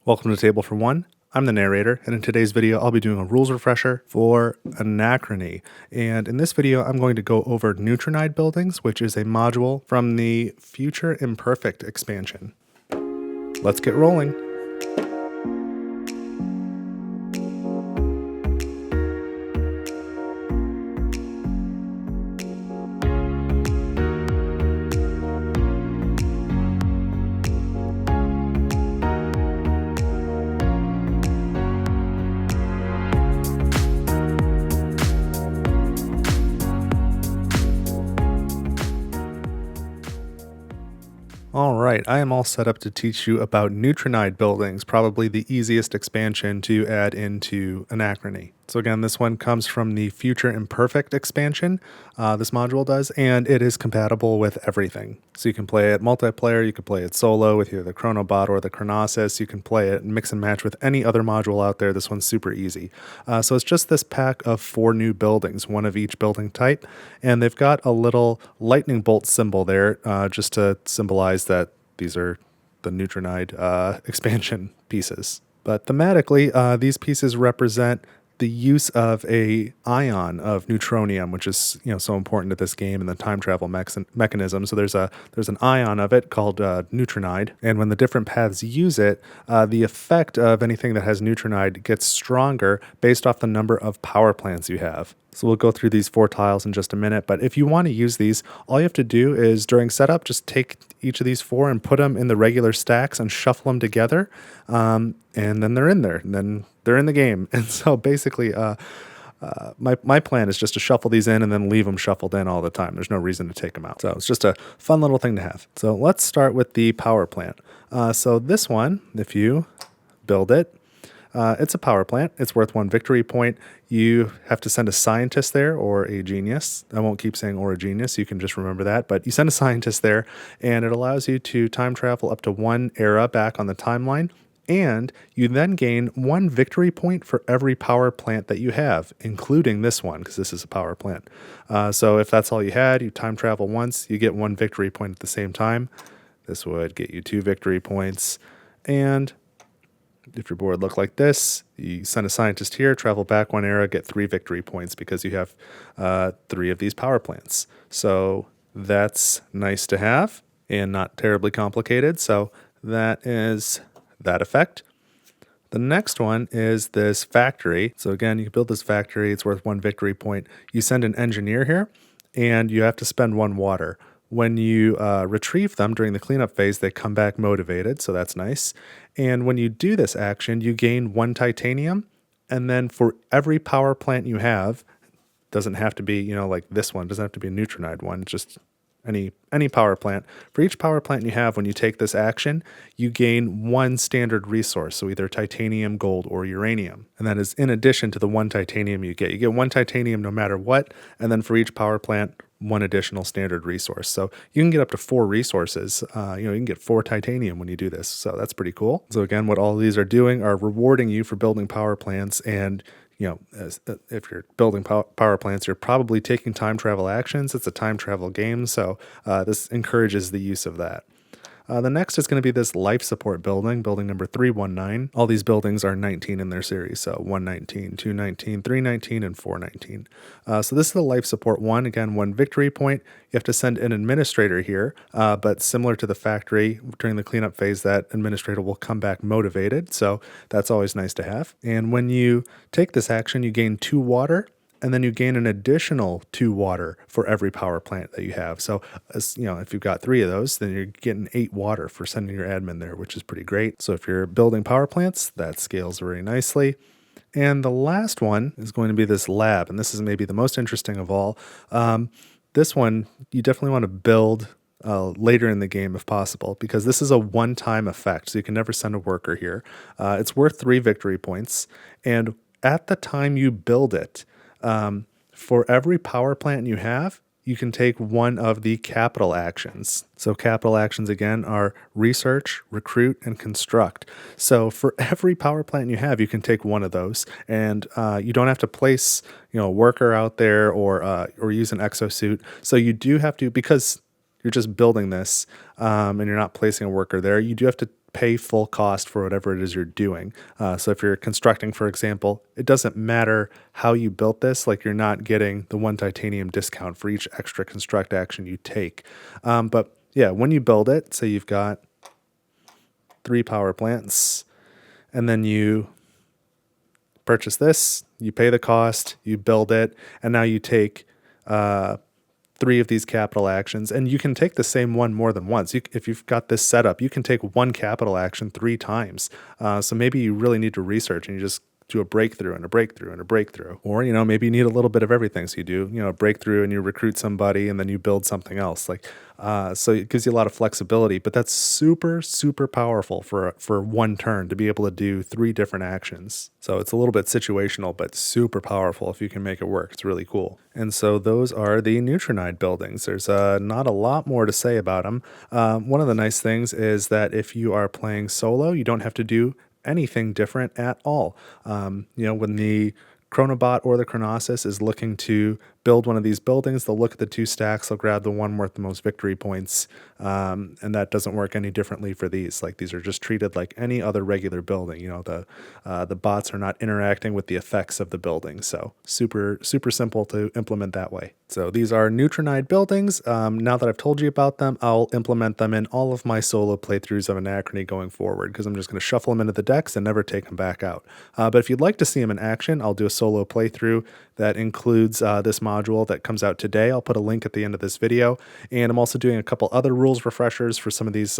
Welcome to Table for One. I'm the narrator, and in today's video, I'll be doing a rules refresher for Anachrony. And in this video, I'm going to go over Neutronide Buildings, which is a module from the Future Imperfect expansion. Let's get rolling. Alright, I am all set up to teach you about Neutronide Buildings, probably the easiest expansion to add into Anachrony. So again, this one comes from the Future Imperfect expansion, this module does, and it is compatible with everything. So you can play it multiplayer, you can play it solo with either the Chronobot or the Chronosis, you can play it and mix and match with any other module out there. This one's super easy. So it's just this pack of 4 new buildings, one of each building type, and they've got a little lightning bolt symbol there just to symbolize that these are the Neutronide expansion pieces. But thematically, these pieces represent the use of a ion of neutronium, which is so important to this game and the time travel mechanism. So there's an ion of it called neutronide, and when the different paths use it, the effect of anything that has neutronide gets stronger based off the number of power plants you have. So we'll go through these 4 tiles in just a minute, but if you want to use these, all you have to do is during setup, just take each of these 4 and put them in the regular stacks and shuffle them together, and then they're in there, and then they're in the game. And so basically, my plan is just to shuffle these in and then leave them shuffled in all the time. There's no reason to take them out. So it's just a fun little thing to have. So let's start with the power plant. So this one, if you build it, it's a power plant. It's worth 1 victory point. You have to send a scientist there or a genius. I won't keep saying or a genius. You can just remember that. But you send a scientist there, and it allows you to time travel up to 1 era back on the timeline. And you then gain 1 victory point for every power plant that you have, including this one, because this is a power plant. So if that's all you had, you time travel once, you get 1 victory point at the same time. This would get you 2 victory points. And if your board looked like this, you send a scientist here, travel back 1 era, get 3 victory points because you have 3 of these power plants. So that's nice to have and not terribly complicated. So that is that effect. The next one is this factory. So again, you can build this factory. It's worth 1 victory point. You send an engineer here, and you have to spend 1 water. When you retrieve them during the cleanup phase, they come back motivated, so that's nice. And when you do this action, you gain 1 titanium, and then for every power plant you have, doesn't have to be, like this one, doesn't have to be a neutronide one, just any power plant. For each power plant you have, when you take this action, you gain 1 standard resource, so either titanium, gold, or uranium. And that is in addition to the 1 titanium you get. You get 1 titanium no matter what, and then for each power plant, 1 additional standard resource. So you can get up to 4 resources. You can get 4 titanium when you do this. So that's pretty cool. So again, what all of these are doing are rewarding you for building power plants, and if you're building power plants, you're probably taking time travel actions. It's a time travel game, so this encourages the use of that. The next is going to be this life support building number 319. All these buildings are 19 in their series, so 119, 219, 319, and 419. So this is the life support one. Again, 1 victory point. You have to send an administrator here, but similar to the factory, during the cleanup phase, that administrator will come back motivated, so that's always nice to have. And when you take this action, you gain 2 water, and then you gain an additional 2 water for every power plant that you have. So, if you've got 3 of those, then you're getting 8 water for sending your admin there, which is pretty great. So if you're building power plants, that scales very nicely. And the last one is going to be this lab, and this is maybe the most interesting of all. This one, you definitely want to build later in the game if possible, because this is a one-time effect, so you can never send a worker here. It's worth 3 victory points, and at the time you build it, for every power plant you have, you can take 1 of the capital actions. So capital actions, again, are research, recruit, and construct. So for every power plant you have, you can take 1 of those, and you don't have to place a worker out there or use an exosuit. So you do have to, because you're just building this and you're not placing a worker there, you do have to pay full cost for whatever it is you're doing. So if you're constructing, for example, it doesn't matter how you built this, like you're not getting the 1 titanium discount for each extra construct action you take. But yeah, when you build it, say you've got 3 power plants, and then you purchase this, you pay the cost, you build it, and now you take 3 of these capital actions, and you can take the same one more than once. If you've got this set up, you can take 1 capital action 3 times. So maybe you really need to research and you just do a breakthrough and a breakthrough and a breakthrough. Or, maybe you need a little bit of everything. So you do, a breakthrough and you recruit somebody and then you build something else. So it gives you a lot of flexibility, but that's super, super powerful for 1 turn to be able to do 3 different actions. So it's a little bit situational, but super powerful if you can make it work. It's really cool. And so those are the Neutronide buildings. There's not a lot more to say about them. One of the nice things is that if you are playing solo, you don't have to do anything different at all. When the Chronobot or the Chronosis is looking to build one of these buildings, they'll look at the 2 stacks, they'll grab the one worth the most victory points, and that doesn't work any differently for these. Like, these are just treated like any other regular building. The bots are not interacting with the effects of the building, so super, super simple to implement that way. So these are Neutronide buildings. Now that I've told you about them, I'll implement them in all of my solo playthroughs of Anachrony going forward, because I'm just going to shuffle them into the decks and never take them back out. But if you'd like to see them in action, I'll do a solo playthrough that includes this module that comes out today. I'll put a link at the end of this video. And I'm also doing a couple other rules refreshers for some of these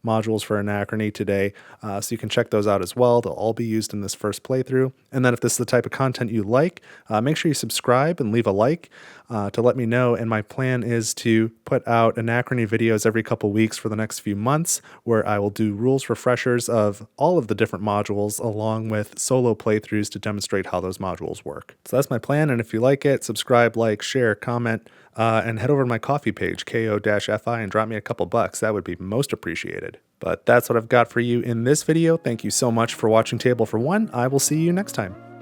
modules for Anachrony today. So you can check those out as well. They'll all be used in this first playthrough. And then if this is the type of content you like, make sure you subscribe and leave a like to let me know. And my plan is to put out Anachrony videos every couple weeks for the next few months, where I will do rules refreshers of all of the different modules along with solo playthroughs to demonstrate how those modules work. So that's my plan. And if you like it, subscribe, like, share, comment, and head over to my Ko-fi page, ko-fi, and drop me a couple bucks. That would be most appreciated. But that's what I've got for you in this video. Thank you so much for watching Table for One. I will see you next time.